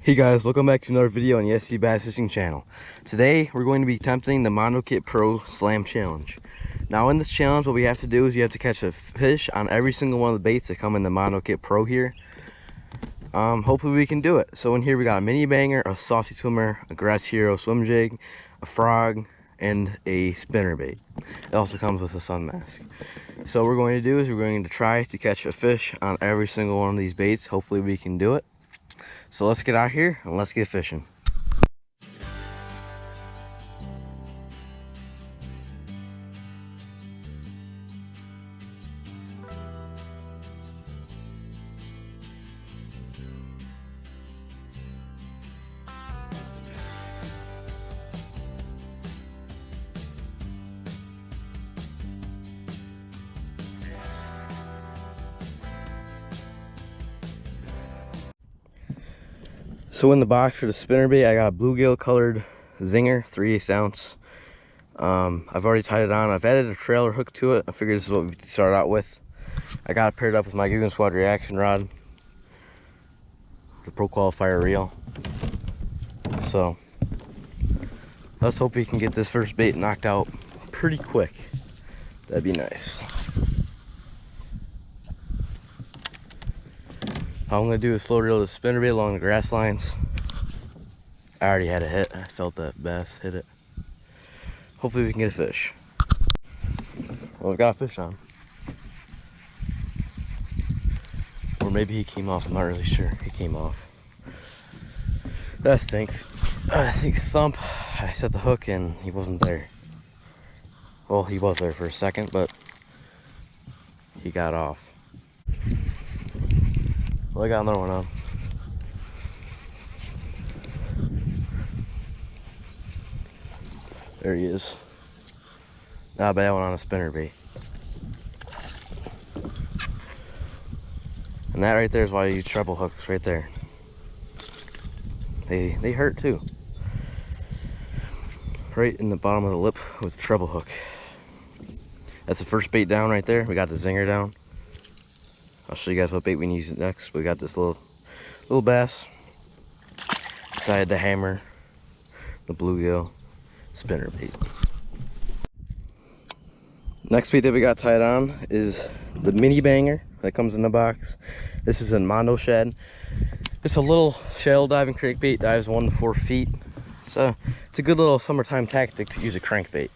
Hey guys, welcome back to another video on the SC Bass Fishing channel. Today we're going to be attempting the Mondo Kit Pro Slam Challenge. Now in this challenge, what we have to do is you have to catch a fish on every single one of the baits that come in the Mondo Kit Pro here. Hopefully we can do it. So in here we got a mini banger, a saucy swimmer, a grass hero swim jig, a frog, and a spinnerbait. It also comes with a sun mask. So what we're going to do is we're going to try to catch a fish on every single one of these baits. Hopefully we can do it. So let's get out here and let's get fishing. So in the box for the spinnerbait, I got a bluegill colored zinger, 3/8 ounce. I've already tied it on. I've added a trailer hook to it. I figured this is what we start out with. I got it paired up with my Googan Squad reaction rod, the Pro Qualifier reel. So let's hope we can get this first bait knocked out pretty quick. That'd be nice. All I'm going to do is slow reel the spinnerbait along the grass lines. I already had a hit. I felt that bass hit it. Hopefully we can get a fish. Well, we've got a fish on. Or maybe he came off. I'm not really sure. He came off. That stinks. I think thump. I set the hook and he wasn't there. Well, he was there for a second, but he got off. Well, I got another one on. There he is. Not a bad one on a spinnerbait. And that right there is why I use treble hooks right there. They hurt too. Right in the bottom of the lip with a treble hook. That's the first bait down right there. We got the zinger down. I'll show you guys what bait we need next. We got this little bass. Decided to hammer the bluegill spinnerbait. Next bait that we got tied on is the mini banger that comes in the box. This is a Mondo shad. It's a little shallow diving crankbait, dives 1 to 4 feet. It's a good little summertime tactic to use a crankbait.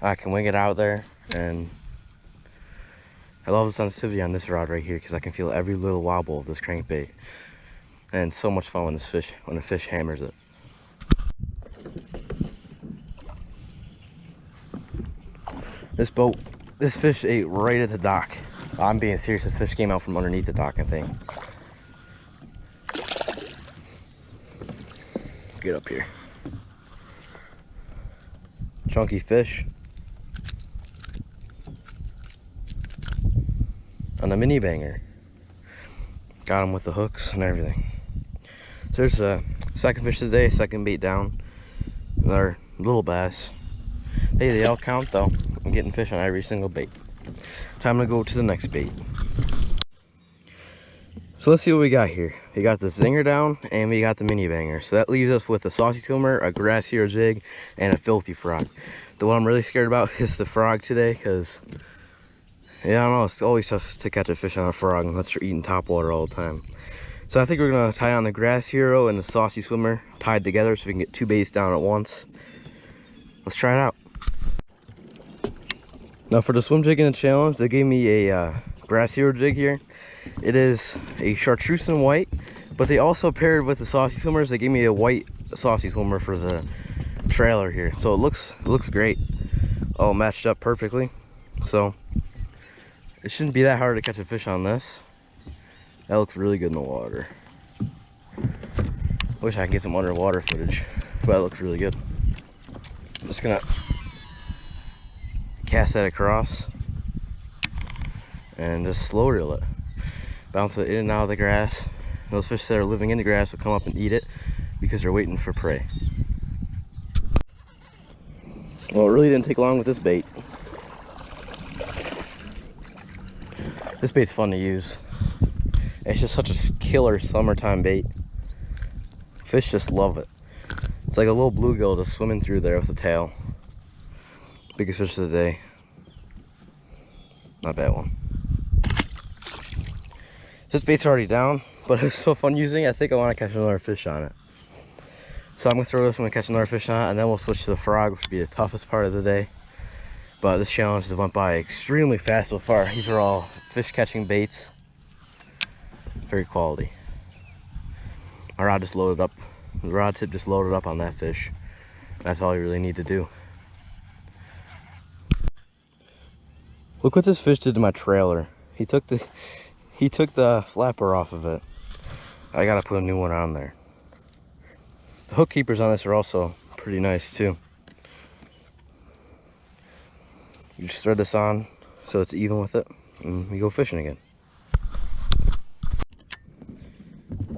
I can wing it out there, and I love the sensitivity on this rod right here because I can feel every little wobble of this crankbait. And it's so much fun when a fish hammers it. This fish ate right at the dock. I'm being serious, this fish came out from underneath the dock, I think. Get up here. Chunky fish. On the mini banger. Got him with the hooks and everything. So there's a second fish today, second bait down. Another little bass. Hey, they all count though. I'm getting fish on every single bait. Time to go to the next bait. So let's see what we got here. We got the zinger down and we got the mini banger. So that leaves us with a saucy swimmer, a grass hero jig, and a filthy frog. The one I'm really scared about is the frog today because, yeah, I don't know, it's always tough to catch a fish on a frog unless you're eating topwater all the time. So I think we're going to tie on the grass hero and the saucy swimmer tied together so we can get 2 baits down at once. Let's try it out. Now for the swim jig in the challenge, they gave me a grass hero jig here. It is a chartreuse and white, but they also paired with the saucy swimmers. They gave me a white saucy swimmer for the trailer here. So it looks great. All matched up perfectly. So it shouldn't be that hard to catch a fish on this. That looks really good in the water. Wish I could get some underwater footage, but it looks really good. I'm just gonna cast that across and just slow reel it. Bounce it in and out of the grass. And those fish that are living in the grass will come up and eat it because they're waiting for prey. Well, it really didn't take long with this bait. This bait's fun to use. It's just such a killer summertime bait. Fish just love it. It's like a little bluegill just swimming through there with a tail. Biggest fish of the day. Not a bad one. This bait's already down, but it's so fun using it. I think I want to catch another fish on it. So I'm going to throw this, I'm going to catch another fish on it, and then we'll switch to the frog, which will be the toughest part of the day. But this challenge has went by extremely fast so far. These are all fish catching baits. Very quality. My rod just loaded up. The rod tip just loaded up on that fish. That's all you really need to do. Look what this fish did to my trailer. He took the flapper off of it. I gotta put a new one on there. The hook keepers on this are also pretty nice too. You just thread this on so it's even with it, and we go fishing again.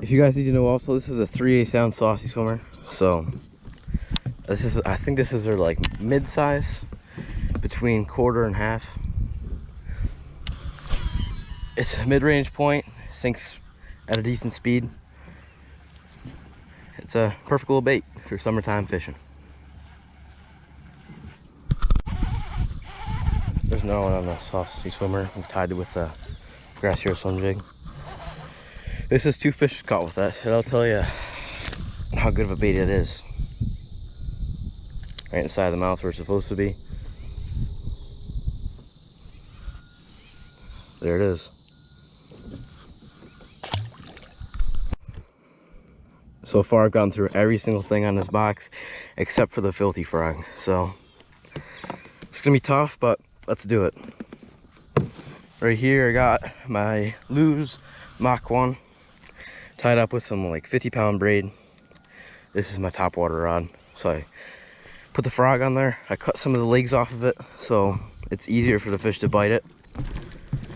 If you guys need to know also, this is a 3/8 ounce saucy swimmer. So this is, I think this is their like mid-size, between quarter and half. It's a mid-range point, sinks at a decent speed. It's a perfect little bait for summertime fishing. There's another one on the saucy swimmer. I'm tied it with a grass hero swim jig. This is 2 fish caught with that, so I'll tell you how good of a bait it is. Right inside the mouth where it's supposed to be. There it is. So far I've gone through every single thing on this box except for the filthy frog. So it's gonna be tough, but let's do it. Right here I got my Lose Mach 1 tied up with some like 50-pound braid. This is my top water rod. So I put the frog on there. I cut some of the legs off of it so it's easier for the fish to bite it.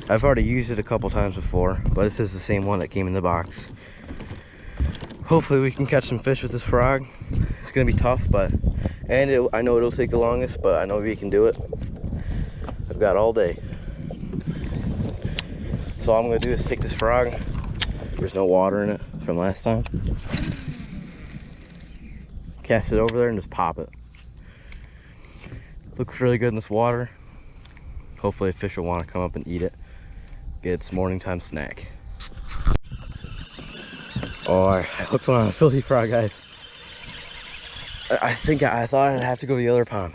I've already used it a couple times before, but this is the same one that came in the box. Hopefully we can catch some fish with this frog. It's gonna be tough, but I know it'll take the longest, but I know we can do it. I've got all day. So all I'm gonna do is take this frog. There's no water in it from last time. Cast it over there and just pop it. Looks really good in this water. Hopefully a fish will want to come up and eat it. Get its morning time snack. Oh, I hooked one on a filthy frog, guys. I thought I'd have to go to the other pond.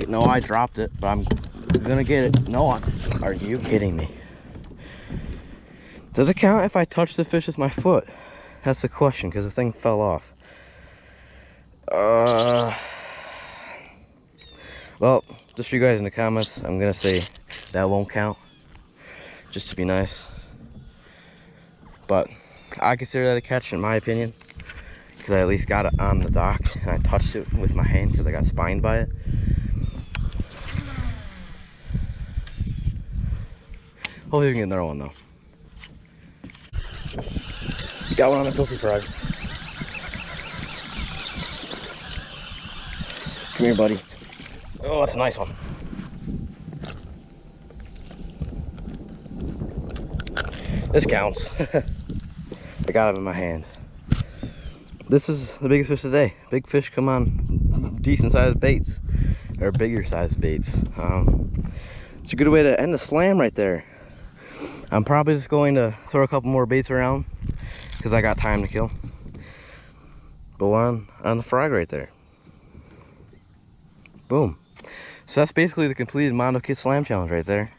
No, I dropped it, but I'm gonna get it. No, are you kidding me? Does it count if I touch the fish with my foot? That's the question, because the thing fell off. Well, just for you guys in the comments, I'm gonna say that won't count, just to be nice. But I consider that a catch in my opinion, because I at least got it on the dock and I touched it with my hand because I got spined by it. Hopefully we can get another one though. Got one on the filthy frog. Come here, buddy. Oh, that's a nice one. This counts. I got him in my hand. This is the biggest fish of the day. Big fish come on decent sized baits, or bigger sized baits. It's a good way to end the slam right there. I'm probably just going to throw a couple more baits around because I got time to kill. But on the frog right there. Boom. So that's basically the completed Mondo Kit Slam Challenge right there.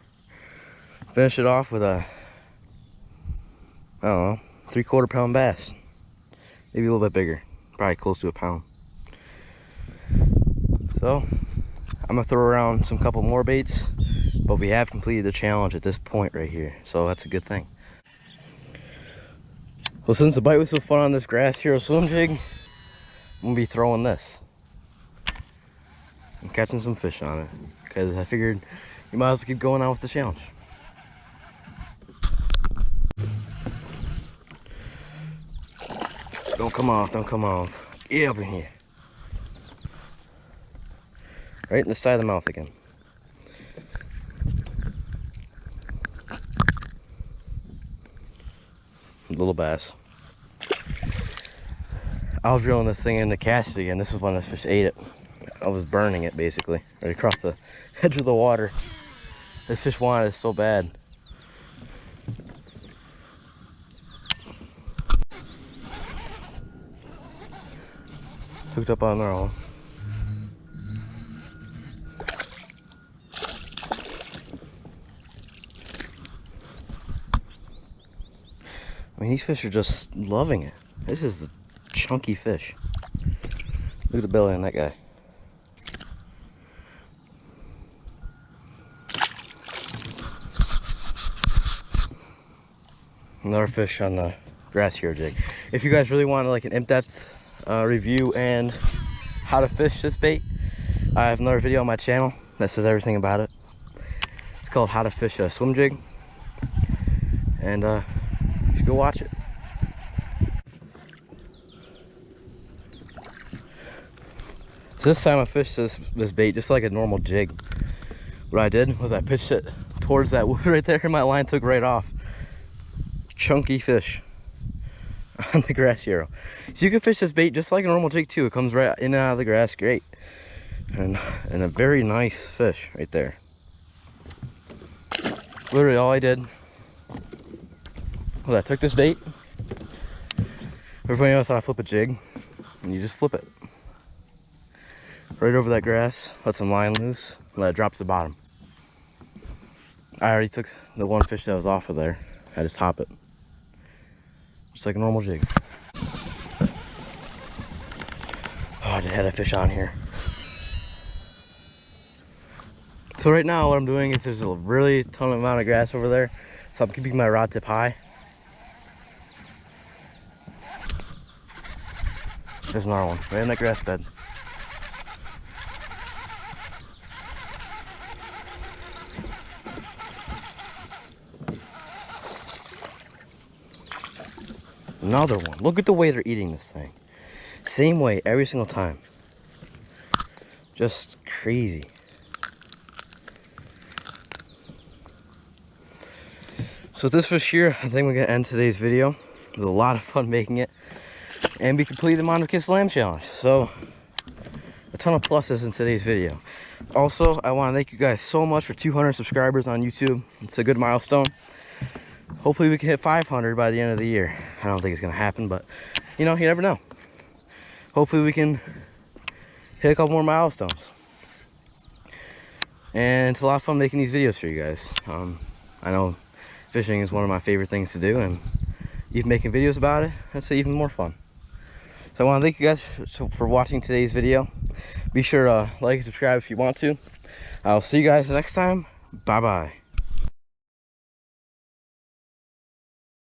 Finish it off with a, I don't know, 3/4 pound bass. Maybe a little bit bigger. Probably close to a pound. So, I'm gonna throw around some couple more baits, but we have completed the challenge at this point right here. So that's a good thing. Well, since the bite was so fun on this Grass Hero swim jig, I'm gonna be throwing this. I'm catching some fish on it, because I figured you might as well keep going on with the challenge. Don't come off, don't come off. Get up in here. Right in the side of the mouth again. little bass. I was reeling this thing in to cast it again. This is when this fish ate it. I was burning it basically, right across the edge of the water. This fish wanted it so bad. Hooked up on their own. I mean, these fish are just loving it. This is the chunky fish. Look at the belly on that guy. Another fish on the grass hero jig. If you guys really want like an in-depth review and how to fish this bait, I have another video on my channel that says everything about it. It's called How to Fish a Swim Jig, and you should go watch it. So this time I fished this bait just like a normal jig. What I did was I pitched it towards that wood right there, and my line took right off. Chunky fish on the grass hero. So you can fish this bait just like a normal jig too. It comes right in and out of the grass, great. And a very nice fish right there. Literally all I did was I took this bait. Everybody knows how to flip a jig, and you just flip it right over that grass, let some line loose, let it drop to the bottom. I already took the one fish that was off of there. I just hop it, just like a normal jig. Oh, I just had a fish on here. So right now what I'm doing is there's a really ton amount of grass over there, so I'm keeping my rod tip high. There's another one right in that grass bed. Another one. Look at the way they're eating this thing. Same way every single time. Just crazy. So with this fish here, I think we're gonna end today's video. It was a lot of fun making it, and we completed the Mondo Kid Slam Challenge. So a ton of pluses in today's video. Also, I want to thank you guys so much for 200 subscribers on YouTube. It's a good milestone. Hopefully we can hit 500 by the end of the year. I don't think it's gonna happen, but you know, you never know. Hopefully we can hit a couple more milestones. And it's a lot of fun making these videos for you guys. I know fishing is one of my favorite things to do, and even making videos about it, that's even more fun. So I want to thank you guys for watching today's video. Be sure to like and subscribe if you want to. I'll see you guys next time. Bye bye.